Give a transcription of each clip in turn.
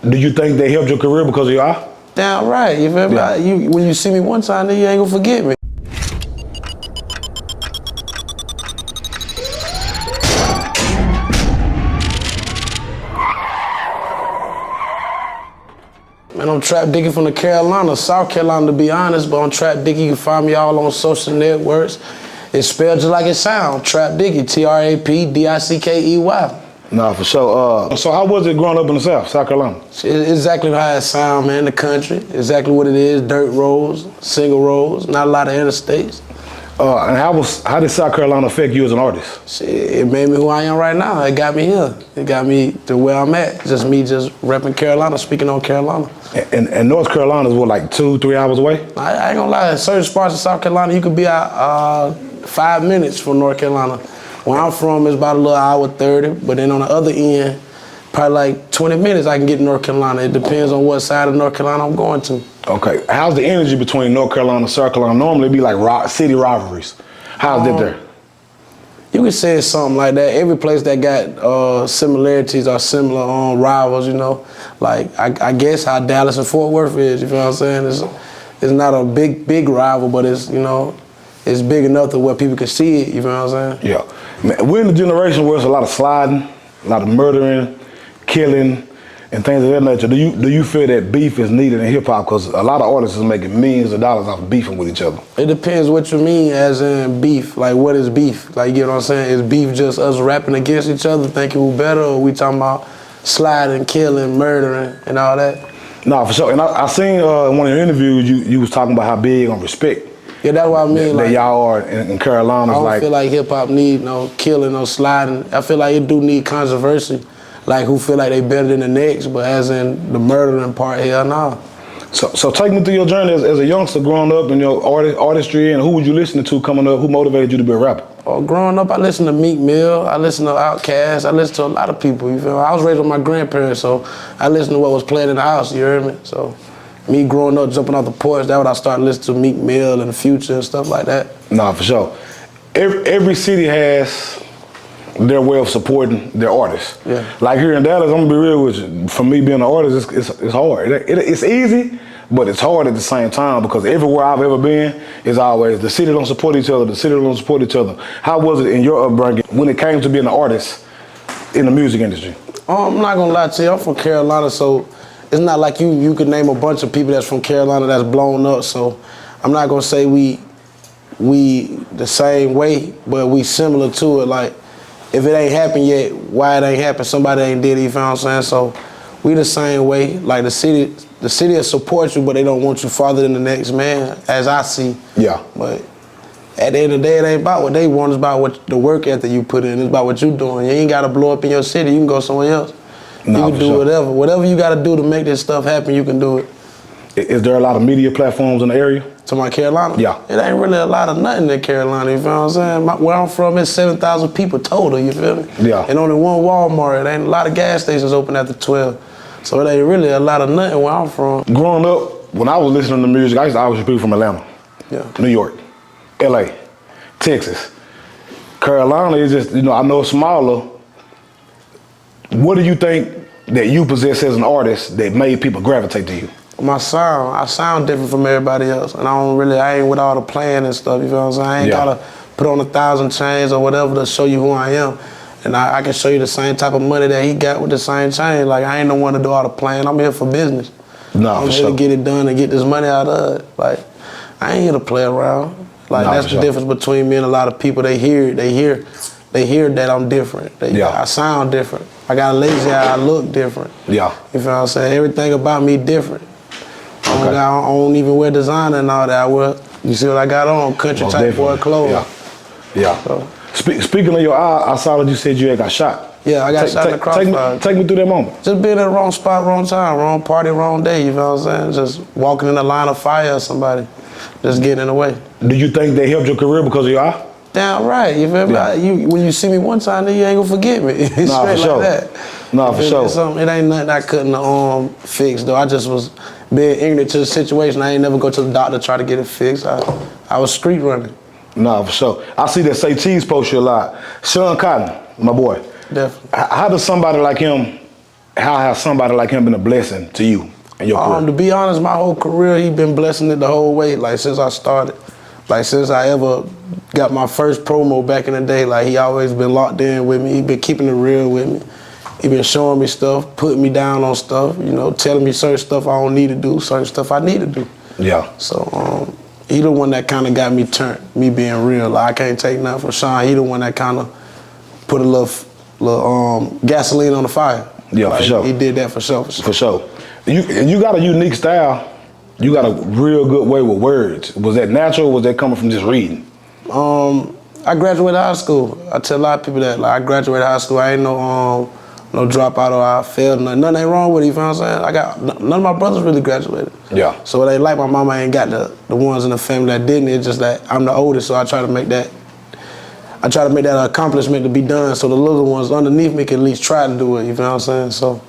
Do you think they helped your career because of your eye? Damn right, you feel me? Yeah. When you see me one time, then you ain't gonna forget me. Man, I'm Trap Dickey from the Carolina, South Carolina to be honest, but I'm Trap Dickey. You can find me all on social networks. It's spelled just like it sounds, Trap Dickey, Trapdickey. Nah, for sure. So how was it growing up in the South Carolina? It's exactly how it sounds, man, the country. Exactly what it is, dirt roads, single roads, not a lot of interstates. And how did South Carolina affect you as an artist? It made me who I am right now. It got me here. It got me to where I'm at. Just me just repping Carolina, speaking on Carolina. And North Carolina is what, like 2-3 hours away? I ain't gonna lie, certain parts of South Carolina, you could be out 5 minutes from North Carolina. Where I'm from, it's about a little hour 30, but then on the other end, probably like 20 minutes I can get to North Carolina. It depends on what side of North Carolina I'm going to. Okay, how's the energy between North Carolina and South Carolina? Normally it'd be like city rivalries. How's it there? You could say it's something like that. Every place that got similarities or similar rivals, you know. Like, I guess how Dallas and Fort Worth is, you feel what I'm saying? It's not a big rival, but it's, you know, it's big enough to where people can see it, you feel what I'm saying? Yeah. Man, we're in a generation where it's a lot of sliding, a lot of murdering, killing, and things of that nature. Do you feel that beef is needed in hip hop? Because a lot of artists is making millions of dollars off of beefing with each other. It depends what you mean as in beef. Like, what is beef? Like, you get what I'm saying? Is beef just us rapping against each other, thinking we're better, or we talking about sliding, killing, murdering, and all that? No, for sure. And I seen in one of your interviews, you was talking about how big on respect. Yeah, that's what I mean. That y'all are in Carolina. I don't feel like hip hop need no killing, no sliding. I feel like it do need controversy. Like who feel like they better than the next, but as in the murdering part, hell no. So take me through your journey as a youngster growing up in your artistry, and who would you listen to coming up? Who motivated you to be a rapper? Growing up, I listened to Meek Mill, I listened to Outkast, I listened to a lot of people, you feel me? I was raised with my grandparents, so I listened to what was playing in the house, you heard me? So me growing up, jumping off the porch, that's when I started listening to Meek Mill and Future and stuff like that. Nah, for sure. Every city has their way of supporting their artists. Yeah. Like here in Dallas, I'm gonna be real with you. For me being an artist, it's hard. It's easy, but it's hard at the same time because everywhere I've ever been is always the city don't support each other, the city don't support each other. How was it in your upbringing when it came to being an artist in the music industry? I'm not gonna lie to you, I'm from Carolina, so it's not like you could name a bunch of people that's from Carolina that's blown up, so I'm not gonna say we the same way, but we similar to it. Like, if it ain't happened yet, why it ain't happened? Somebody ain't did it, you feel what I'm saying? So we the same way. Like the city will support you, but they don't want you farther than the next man, as I see. Yeah. But at the end of the day, it ain't about what they want, it's about what the work ethic you put in. It's about what you doing. You ain't gotta blow up in your city, you can go somewhere else. Nah, you can do sure. whatever. Whatever you gotta do to make this stuff happen, you can do it. Is there a lot of media platforms in the area? To my Carolina? Yeah. It ain't really a lot of nothing in Carolina, you feel what I'm saying? Where I'm from, it's 7,000 people total, you feel me? Yeah. And only one Walmart. It ain't a lot of gas stations open after 12. So it ain't really a lot of nothing where I'm from. Growing up, when I was listening to music, I used to always hear people from Atlanta, New York, LA, Texas. Carolina is just, you know, I know it's smaller. What do you think that you possess as an artist that made people gravitate to you? My sound, I sound different from everybody else, and I ain't with all the playing and stuff, you feel what I'm saying? I ain't gotta put on 1,000 chains or whatever to show you who I am. And I can show you the same type of money that he got with the same chain. Like, I ain't the one to do all the playing, I'm here for business. Nah, I'm here to get it done and get this money out of it. Like, I ain't here to play around. Like, that's the difference between me and a lot of people. They hear that I'm different. I sound different. I got a lazy eye, I look different. Yeah. You feel what I'm saying? Everything about me different. I don't even wear designer and all that. You see what I got on? Country type boy clothes. Yeah. So. Speaking of your eye, I saw that you said you had got shot. Yeah, I got shot in the crossfire. Take me through that moment. Just being in the wrong spot, wrong time, wrong party, wrong day, you know what I'm saying? Just walking in the line of fire or somebody, just getting in the way. Do you think they helped your career because of your eye? Damn right, you feel me? When you see me one time, then you ain't gonna forget me. It's straight like that. Nah, for sure. It ain't nothing I couldn't fix, though. I just was being ignorant to the situation. I ain't never go to the doctor to try to get it fixed. I was street running. Nah, for sure. I see that Say Cheese post you a lot. Sean Cotton, my boy. Definitely. How does somebody like him how has somebody like him been a blessing to you and your career? To be honest, my whole career, he been blessing it the whole way, like since I started. Like since I ever got my first promo back in the day, like he always been locked in with me. He been keeping it real with me. He been showing me stuff, putting me down on stuff, you know, telling me certain stuff I don't need to do, certain stuff I need to do. Yeah. So he the one that kind of got me turned, me being real. Like I can't take nothing from Sean. He the one that kind of put a little gasoline on the fire. Yeah, like, for sure. He did that for sure. For sure. You got a unique style. You got a real good way with words. Was that natural or was that coming from just reading? I graduated high school. I tell a lot of people that. Like I graduated high school. I ain't no dropout or I failed. Nothing ain't wrong with it, you know what I'm saying? None of my brothers really graduated. Yeah. So it ain't like my mama ain't got the ones in the family that didn't. It's just that I'm the oldest, so I try to make that accomplishment to be done so the little ones underneath me can at least try to do it, you know what I'm saying? So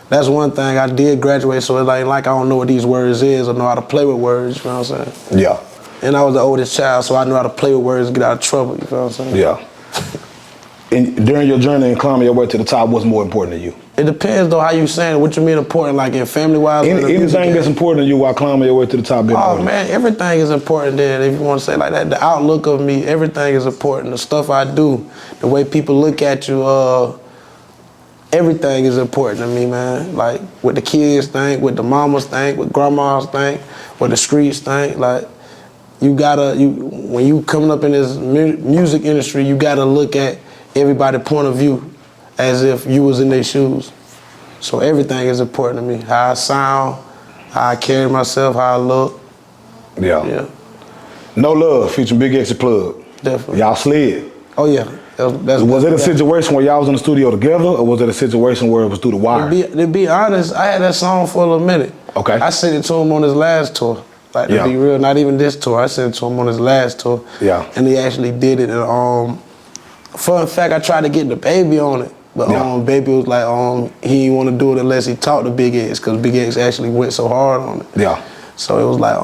that's one thing. I did graduate, so it ain't like I don't know what these words is or know how to play with words, you know what I'm saying? Yeah. And I was the oldest child, so I knew how to play with words and get out of trouble, you know what I'm saying? Yeah. And during your journey and climbing your way to the top, what's more important to you? It depends though how you saying it. What you mean important, like in family-wise? Anything that's important to you while climbing your way to the top. Oh man, everything is important then, if you want to say it like that. The outlook of me, everything is important. The stuff I do, the way people look at you, everything is important to me, man. Like what the kids think, what the mamas think, what grandmas think, what the streets think. Like when you coming up in this music industry, you gotta look at everybody's point of view as if you was in their shoes. So everything is important to me. How I sound, how I carry myself, how I look. Yeah. No Love featuring Big X Plug. Definitely. Y'all slid. Oh yeah. Was it a situation where y'all was in the studio together, or was it a situation where it was through the wire? To be honest, I had that song for a little minute. Okay. I sent it to him on his last tour. Like to be real, not even this tour. I sent it to him on his last tour. Yeah. And he actually did it. And fun fact, I tried to get the Baby on it, but Baby was like, he didn't want to do it unless he talked to Big X, because Big X actually went so hard on it. Yeah. So it was like,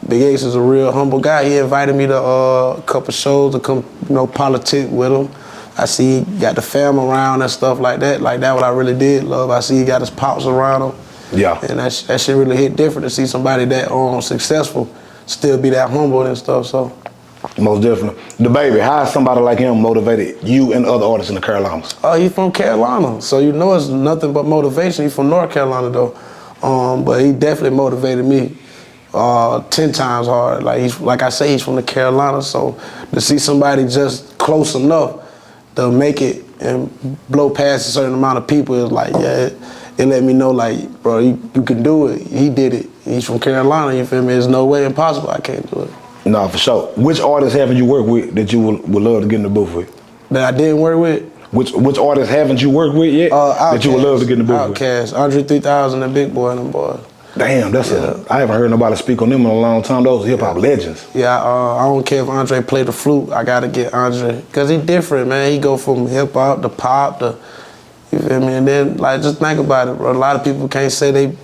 Big X is a real humble guy. He invited me to a couple shows to come, politic with him. I see he got the fam around and stuff like that. Like that what I really did love. I see he got his pops around him. Yeah. And that shit really hit different to see somebody that successful still be that humble and stuff, so. Most definitely. The Baby, how has somebody like him motivated you and other artists in the Carolinas? Oh, he's from Carolina, so it's nothing but motivation. He's from North Carolina though, but he definitely motivated me 10 times hard. Like I say, he's from the Carolinas, so to see somebody just close enough to make it and blow past a certain amount of people is like, it let me know like, bro, you can do it. He did it. He's from Carolina, you feel me? There's no way impossible I can't do it. No, for sure. Which artists haven't you worked with that you would love to get in the booth with? That I didn't work with? Which artists haven't you worked with yet that you would love to get in the booth with? Outkast, Andre 3000 and Big Boy and them boys. Damn, I haven't heard nobody speak on them in a long time. Those hip-hop legends. Yeah, I don't care if Andre play the flute. I got to get Andre. Because he different, man. He go from hip-hop to pop to, you feel me? And then, just think about it, bro. A lot of people can't say they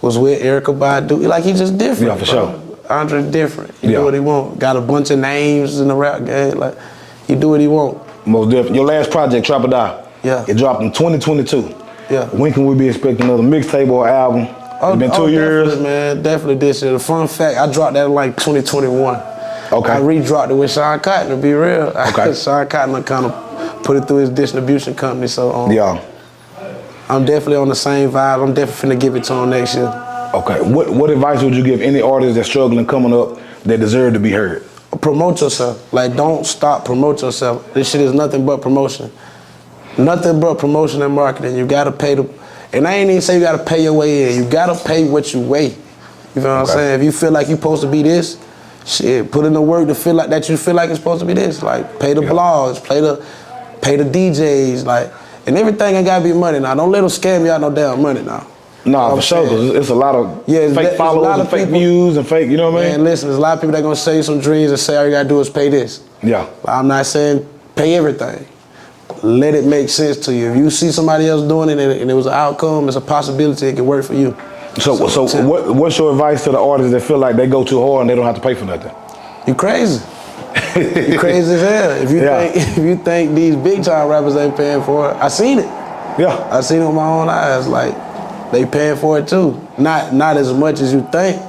was with Erykah Badu. Like, he just different, Yeah, for sure. Andre different. He do what he want. Got a bunch of names in the rap game. Like, he do what he want. Most definitely. Your last project, Trap or Die. Yeah. It dropped in 2022. Yeah. When can we be expecting another mixtape or album? It's been 2 years. Man, definitely this year. The fun fact, I dropped that in 2021. Okay. I re-dropped it with Sean Cotton, to be real. Okay. Sean Cotton kind of put it through his distribution company, so I'm definitely on the same vibe. I'm definitely finna give it to him next year. Okay. What advice would you give any artist that's struggling coming up that deserve to be heard? Promote yourself. Like, don't stop. Promote yourself. This shit is nothing but promotion. Nothing but promotion and marketing. You gotta pay and I ain't even say you gotta pay your way in. You gotta pay what you weigh. You know what I'm saying? If you feel like you're supposed to be this, shit, put in the work to feel like that you feel like it's supposed to be this. Like, pay the blogs, pay the DJs, and everything ain't gotta be money now. Don't let them scam you out no damn money now. Nah, for sure, cause it's a lot of fake followers and fake views and fake, you know what I mean? Man, listen, there's a lot of people that gonna sell you some dreams and say all you gotta do is pay this. Yeah. I'm not saying pay everything. Let it make sense to you. If you see somebody else doing it and it was an outcome, it's a possibility it can work for you. So what's your advice to the artists that feel like they go too hard and they don't have to pay for nothing? You crazy. You crazy as hell. If you think these big time rappers ain't paying for it, I seen it. Yeah. I seen it with my own eyes. Like, they paying for it too. Not as much as you think.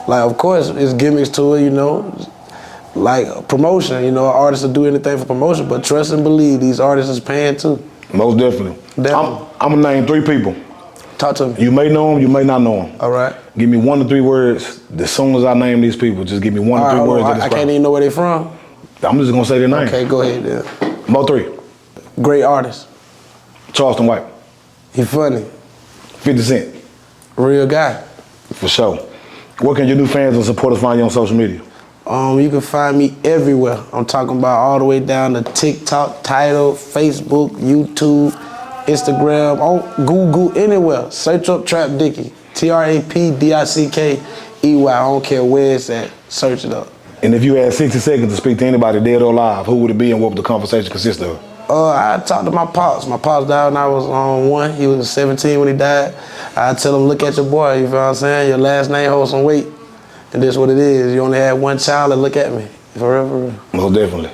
Like, of course, it's gimmicks to it, you know. Like promotion, you know, artists will do anything for promotion, but trust and believe these artists is paying too. Most definitely. I'm gonna name 3 people. Talk to me. You may know them, you may not know them. All right. Give me 1 to 3 words. As soon as I name these people, just give me 1 to 3 words. I can't even know where they from. I'm just gonna say their name. Okay, go ahead then. Mo 3. Great artist. Charleston White. He funny. 50 Cent. Real guy. For sure. Where can your new fans and supporters find you on social media? You can find me everywhere. I'm talking about all the way down to TikTok, Tidal, Facebook, YouTube, Instagram, on Google, anywhere. Search up Trap Dickey. TRAPDICKEY. I don't care where it's at. Search it up. And if you had 60 seconds to speak to anybody dead or alive, who would it be and what would the conversation consist of? I talked to my pops. My pops died when I was 1. He was 17 when he died. I tell him, look at your boy, you feel what I'm saying? Your last name holds some weight. And this is what it is. You only had 1 child and look at me. For real, for real. Most definitely.